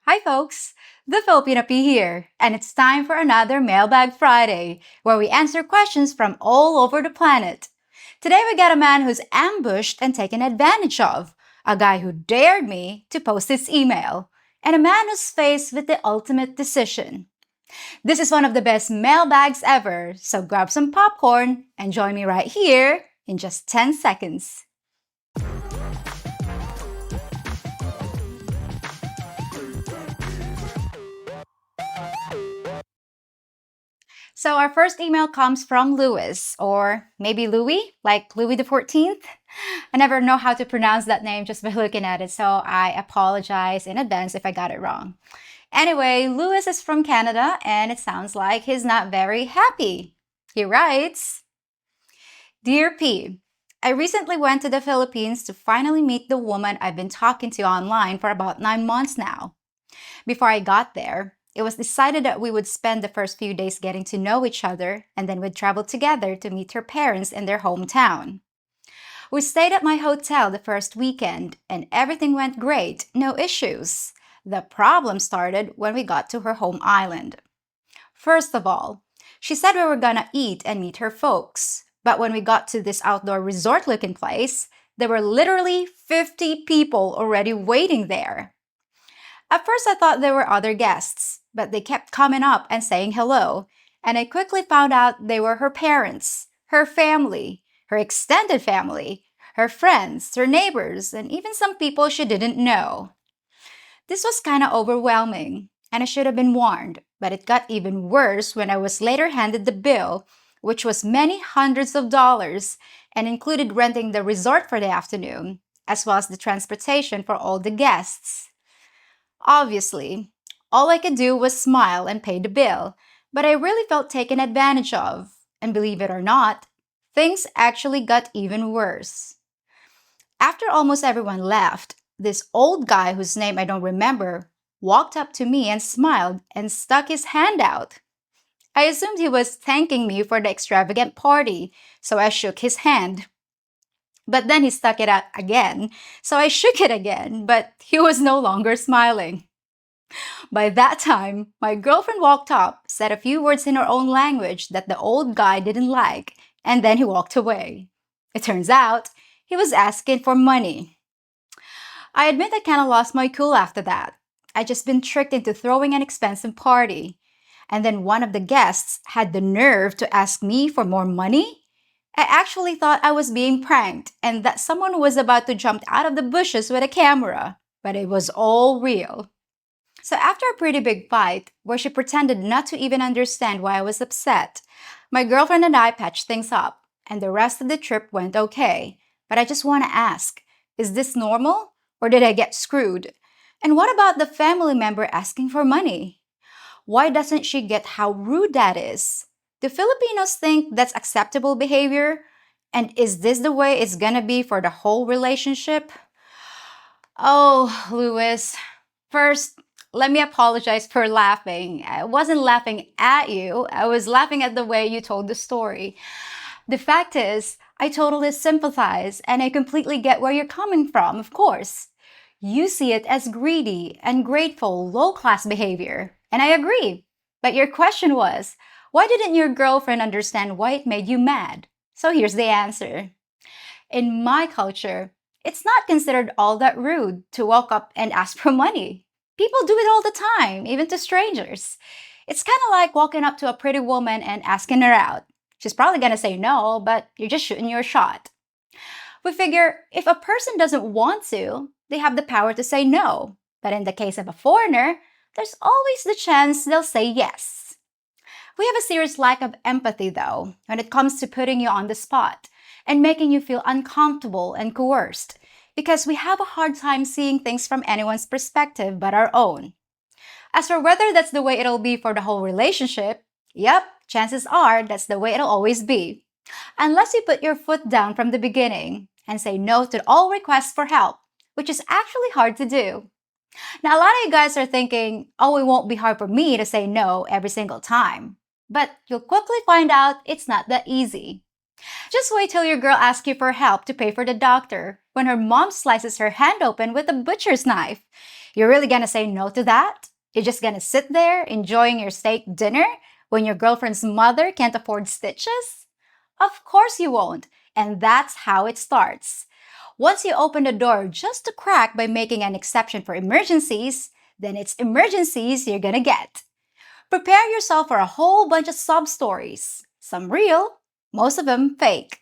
Hi, folks! The Filipina P here, and it's time for another Mailbag Friday, where we answer questions from all over the planet. Today, we got a man who's ambushed and taken advantage of, a guy who dared me to post his email, and a man who's faced with the ultimate decision. This is one of the best mailbags ever, so grab some popcorn and join me right here in just 10 seconds. So our first email comes from Louis, or maybe Louis, like Louis the 14th. I never know how to pronounce that name just by looking at it, so I apologize in advance if I got it wrong. Anyway, Louis is from Canada, and it sounds like he's not very happy. He writes, Dear P, I recently went to the Philippines to finally meet the woman I've been talking to online for about 9 months now. Before I got there, it was decided that we would spend the first few days getting to know each other and then we'd travel together to meet her parents in their hometown. We stayed at my hotel the first weekend and everything went great, no issues. The problem started when we got to her home island. First of all, she said we were gonna eat and meet her folks. But when we got to this outdoor resort looking place, there were literally 50 people already waiting there. At first, I thought there were other guests, but they kept coming up and saying hello, and I quickly found out they were her parents, her family, her extended family, her friends, her neighbors, and even some people she didn't know. This was kind of overwhelming, and I should have been warned, but it got even worse when I was later handed the bill, which was many hundreds of dollars and included renting the resort for the afternoon, as well as the transportation for all the guests. Obviously, all I could do was smile and pay the bill, but I really felt taken advantage of. And believe it or not, things actually got even worse. After almost everyone left, this old guy whose name I don't remember walked up to me and smiled and stuck his hand out. I assumed he was thanking me for the extravagant party, so I shook his hand. But then he stuck it out again, so I shook it again, but he was no longer smiling. By that time, my girlfriend walked up, said a few words in her own language that the old guy didn't like, and then he walked away. It turns out, he was asking for money. I admit I kinda lost my cool after that. I'd just been tricked into throwing an expensive party. And then one of the guests had the nerve to ask me for more money? I actually thought I was being pranked and that someone was about to jump out of the bushes with a camera, but it was all real. So after a pretty big fight, where she pretended not to even understand why I was upset, my girlfriend and I patched things up, and the rest of the trip went okay. But I just want to ask, is this normal? Or did I get screwed? And what about the family member asking for money? Why doesn't she get how rude that is? Do Filipinos think that's acceptable behavior? And is this the way it's gonna be for the whole relationship? Oh, Louis. First, let me apologize for laughing. I wasn't laughing at you, I was laughing at the way you told the story. The fact is, I totally sympathize and I completely get where you're coming from, of course. You see it as greedy and grateful, low class behavior, and I agree. But your question was, why didn't your girlfriend understand why it made you mad? So here's the answer. In my culture, it's not considered all that rude to walk up and ask for money. People do it all the time, even to strangers. It's kind of like walking up to a pretty woman and asking her out. She's probably gonna say no, but you're just shooting your shot. We figure if a person doesn't want to, they have the power to say no. But in the case of a foreigner, there's always the chance they'll say yes. We have a serious lack of empathy, though, when it comes to putting you on the spot and making you feel uncomfortable and coerced, because we have a hard time seeing things from anyone's perspective but our own. As for whether that's the way it'll be for the whole relationship, yep, chances are that's the way it'll always be. Unless you put your foot down from the beginning and say no to all requests for help, which is actually hard to do. Now, a lot of you guys are thinking, oh, it won't be hard for me to say no every single time. But you'll quickly find out it's not that easy. Just wait till your girl asks you for help to pay for the doctor when her mom slices her hand open with a butcher's knife. You're really gonna say no to that? You're just gonna sit there enjoying your steak dinner when your girlfriend's mother can't afford stitches? Of course you won't, and that's how it starts. Once you open the door just a crack by making an exception for emergencies, then it's emergencies you're gonna get. Prepare yourself for a whole bunch of sob stories. Some real, most of them fake.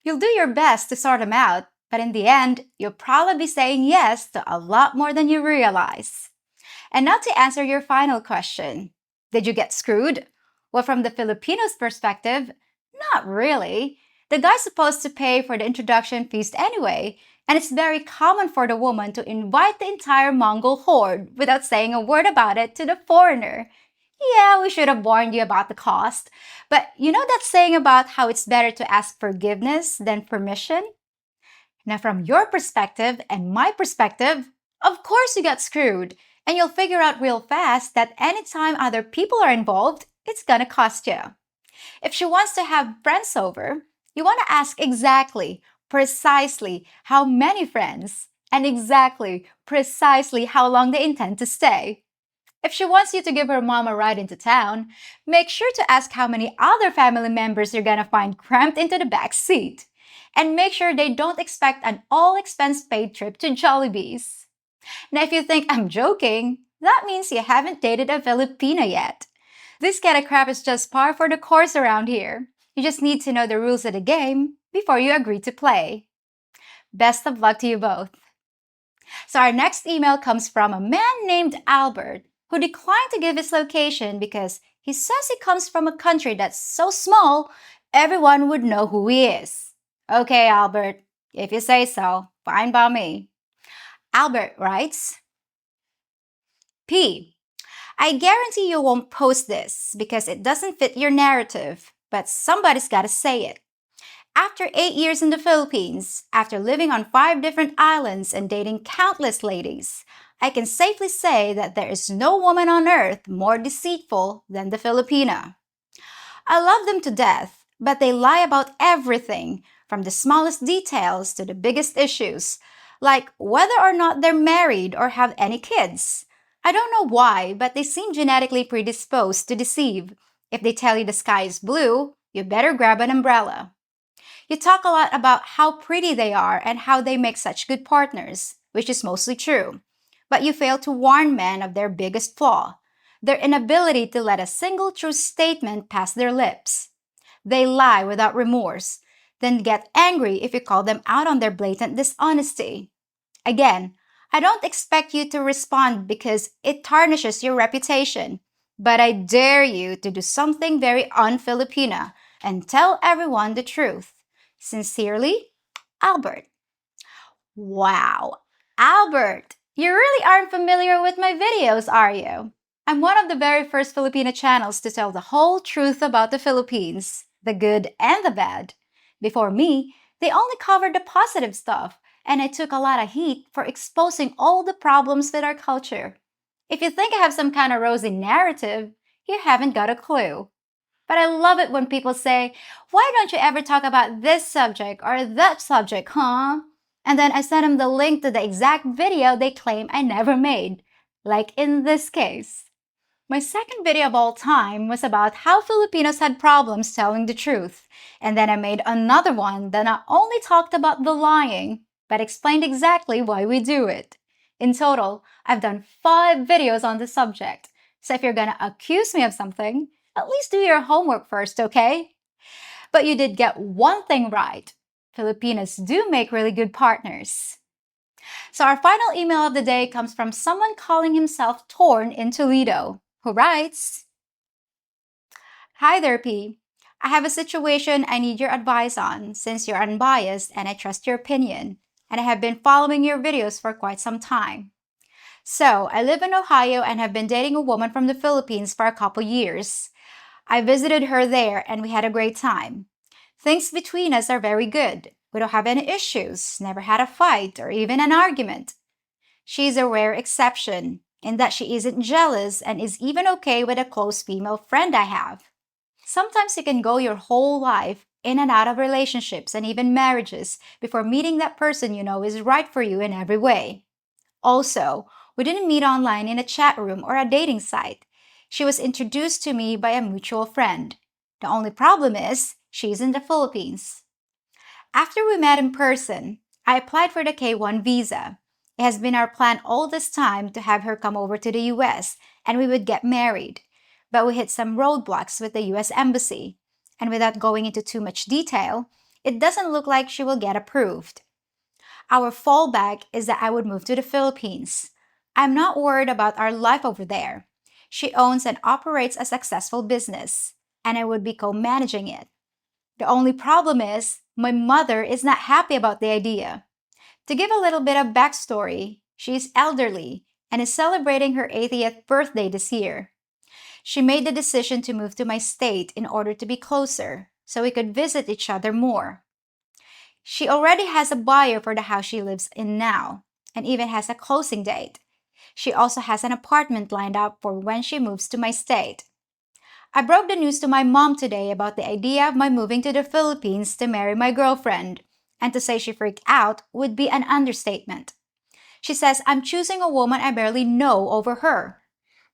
You'll do your best to sort them out, but in the end, you'll probably be saying yes to a lot more than you realize. And now to answer your final question. Did you get screwed? Well, from the Filipinos' perspective, not really. The guy's supposed to pay for the introduction feast anyway, and it's very common for the woman to invite the entire Mongol horde without saying a word about it to the foreigner. Yeah, we should have warned you about the cost. But you know that saying about how it's better to ask forgiveness than permission? Now, from your perspective and my perspective, of course you got screwed. And you'll figure out real fast that anytime other people are involved, it's gonna cost you. If she wants to have friends over, you wanna ask exactly, precisely how many friends, and exactly, precisely how long they intend to stay. If she wants you to give her mom a ride into town, make sure to ask how many other family members you're gonna find cramped into the back seat. And make sure they don't expect an all-expense paid trip to Jollibee's. Now, if you think I'm joking, that means you haven't dated a Filipina yet. This kind of crap is just par for the course around here. You just need to know the rules of the game before you agree to play. Best of luck to you both. So our next email comes from a man named Albert who declined to give his location because he says he comes from a country that's so small, everyone would know who he is. Okay, Albert, if you say so, fine by me. Albert writes, P. I guarantee you won't post this because it doesn't fit your narrative, but somebody's gotta say it. After 8 years in the Philippines, after living on 5 different islands and dating countless ladies, I can safely say that there is no woman on earth more deceitful than the Filipina. I love them to death, but they lie about everything, from the smallest details to the biggest issues, like whether or not they're married or have any kids. I don't know why, but they seem genetically predisposed to deceive. If they tell you the sky is blue, you better grab an umbrella. You talk a lot about how pretty they are and how they make such good partners, which is mostly true. But you fail to warn men of their biggest flaw, their inability to let a single true statement pass their lips. They lie without remorse, then get angry if you call them out on their blatant dishonesty. Again, I don't expect you to respond because it tarnishes your reputation, but I dare you to do something very un-Filipina and tell everyone the truth. Sincerely, Albert. Wow, Albert, you really aren't familiar with my videos, are you? I'm one of the very first Filipina channels to tell the whole truth about the Philippines, the good and the bad. Before me, they only covered the positive stuff, and I took a lot of heat for exposing all the problems with our culture. If you think I have some kind of rosy narrative, you haven't got a clue. But I love it when people say, why don't you ever talk about this subject or that subject, huh? And then I send them the link to the exact video they claim I never made, like in this case. My second video of all time was about how Filipinos had problems telling the truth, and then I made another one that not only talked about the lying, but explained exactly why we do it. In total, I've done 5 videos on the subject, so if you're gonna accuse me of something, at least do your homework first, okay? But you did get one thing right. Filipinos do make really good partners. So our final email of the day comes from someone calling himself Torn in Toledo, who writes, Hi there, P. I have a situation I need your advice on since you're unbiased and I trust your opinion, and I have been following your videos for quite some time. So, I live in Ohio and have been dating a woman from the Philippines for a couple years. I visited her there and we had a great time. Things between us are very good. We don't have any issues, never had a fight or even an argument. She's a rare exception in that she isn't jealous and is even okay with a close female friend I have. Sometimes you can go your whole life in and out of relationships and even marriages before meeting that person you know is right for you in every way. Also, We didn't meet online in a chat room or a dating site. She was introduced to me by a mutual friend. The only problem is, she's in the Philippines. After we met in person, I applied for the K1 visa. It has been our plan all this time to have her come over to the US and we would get married. But we hit some roadblocks with the US Embassy. And without going into too much detail, it doesn't look like she will get approved. Our fallback is that I would move to the Philippines. I'm not worried about our life over there. She owns and operates a successful business, and I would be co managing it. The only problem is, my mother is not happy about the idea. To give a little bit of backstory, she is elderly and is celebrating her 80th birthday this year. She made the decision to move to my state in order to be closer, so we could visit each other more. She already has a buyer for the house she lives in now, and even has a closing date. She also has an apartment lined up for when she moves to my state. I broke the news to my mom today about the idea of my moving to the Philippines to marry my girlfriend, and to say she freaked out would be an understatement. She says I'm choosing a woman I barely know over her,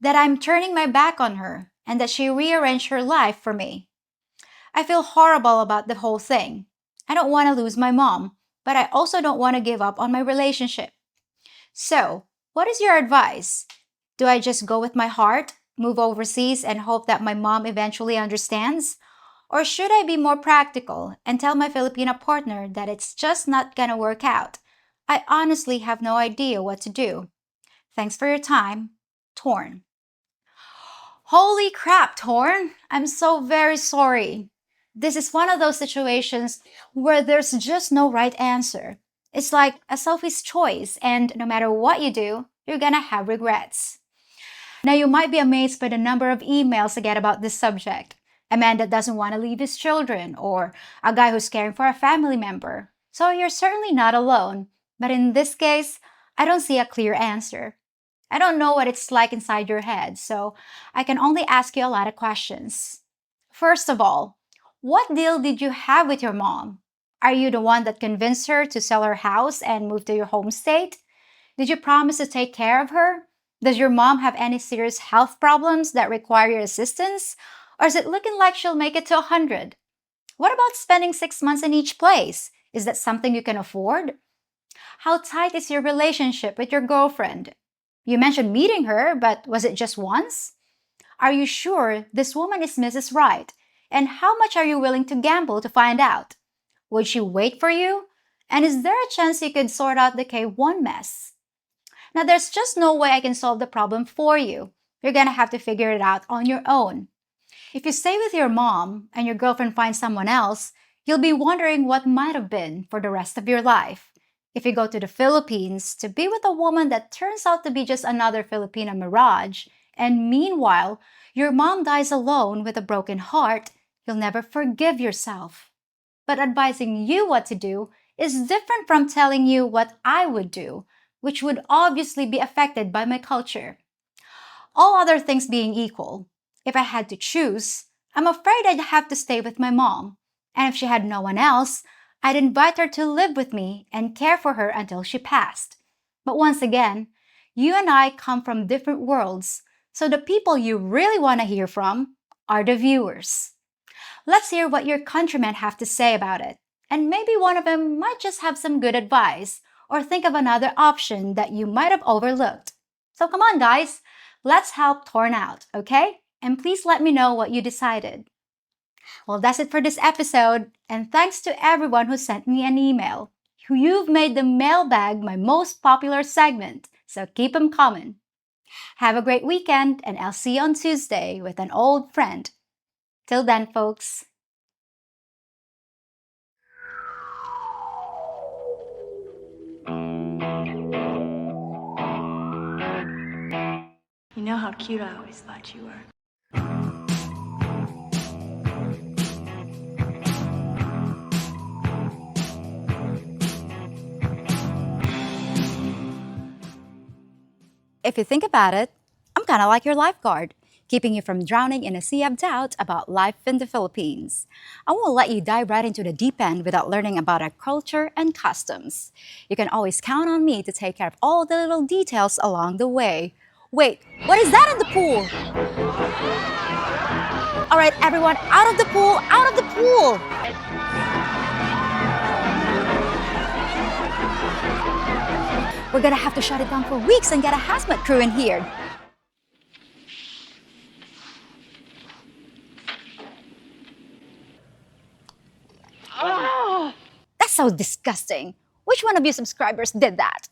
that I'm turning my back on her, and that she rearranged her life for me. I feel horrible about the whole thing. I don't want to lose my mom, but I also don't want to give up on my relationship. So, what is your advice? Do I just go with my heart, move overseas, and hope that my mom eventually understands? Or should I be more practical and tell my Filipina partner that it's just not gonna work out? I honestly have no idea what to do. Thanks for your time. Torn. Holy crap, Torn! I'm so very sorry. This is one of those situations where there's just no right answer. It's like a selfish choice, and no matter what you do, you're gonna have regrets. Now, you might be amazed by the number of emails I get about this subject. A man that doesn't want to leave his children, or a guy who's caring for a family member. So you're certainly not alone. But in this case, I don't see a clear answer. I don't know what it's like inside your head, so I can only ask you a lot of questions. First of all, what deal did you have with your mom? Are you the one that convinced her to sell her house and move to your home state? Did you promise to take care of her? Does your mom have any serious health problems that require your assistance? Or is it looking like she'll make it to 100? What about spending 6 months in each place? Is that something you can afford? How tight is your relationship with your girlfriend? You mentioned meeting her, but was it just once? Are you sure this woman is Mrs. Right? And how much are you willing to gamble to find out? Would she wait for you? And is there a chance you could sort out the K1 mess? Now, there's just no way I can solve the problem for you. You're gonna have to figure it out on your own. If you stay with your mom and your girlfriend finds someone else, you'll be wondering what might have been for the rest of your life. If you go to the Philippines to be with a woman that turns out to be just another Filipina mirage, and meanwhile, your mom dies alone with a broken heart, you'll never forgive yourself. But advising you what to do is different from telling you what I would do, which would obviously be affected by my culture. All other things being equal, if I had to choose, I'm afraid I'd have to stay with my mom. And if she had no one else, I'd invite her to live with me and care for her until she passed. But once again, you and I come from different worlds, so the people you really want to hear from are the viewers. Let's hear what your countrymen have to say about it, and maybe one of them might just have some good advice, or think of another option that you might have overlooked. So come on, guys, let's help Torn out, okay? And please let me know what you decided. Well, that's it for this episode, and thanks to everyone who sent me an email. You've made the mailbag my most popular segment, so keep them coming. Have a great weekend, and I'll see you on Tuesday with an old friend. Till then, folks. You know how cute I always thought you were. If you think about it, I'm kind of like your lifeguard, keeping you from drowning in a sea of doubt about life in the Philippines. I won't let you dive right into the deep end without learning about our culture and customs. You can always count on me to take care of all the little details along the way. Wait, what is that in the pool? All right, everyone, out of the pool, out of the pool! We're gonna have to shut it down for weeks and get a hazmat crew in here. That's so disgusting. Which one of you subscribers did that?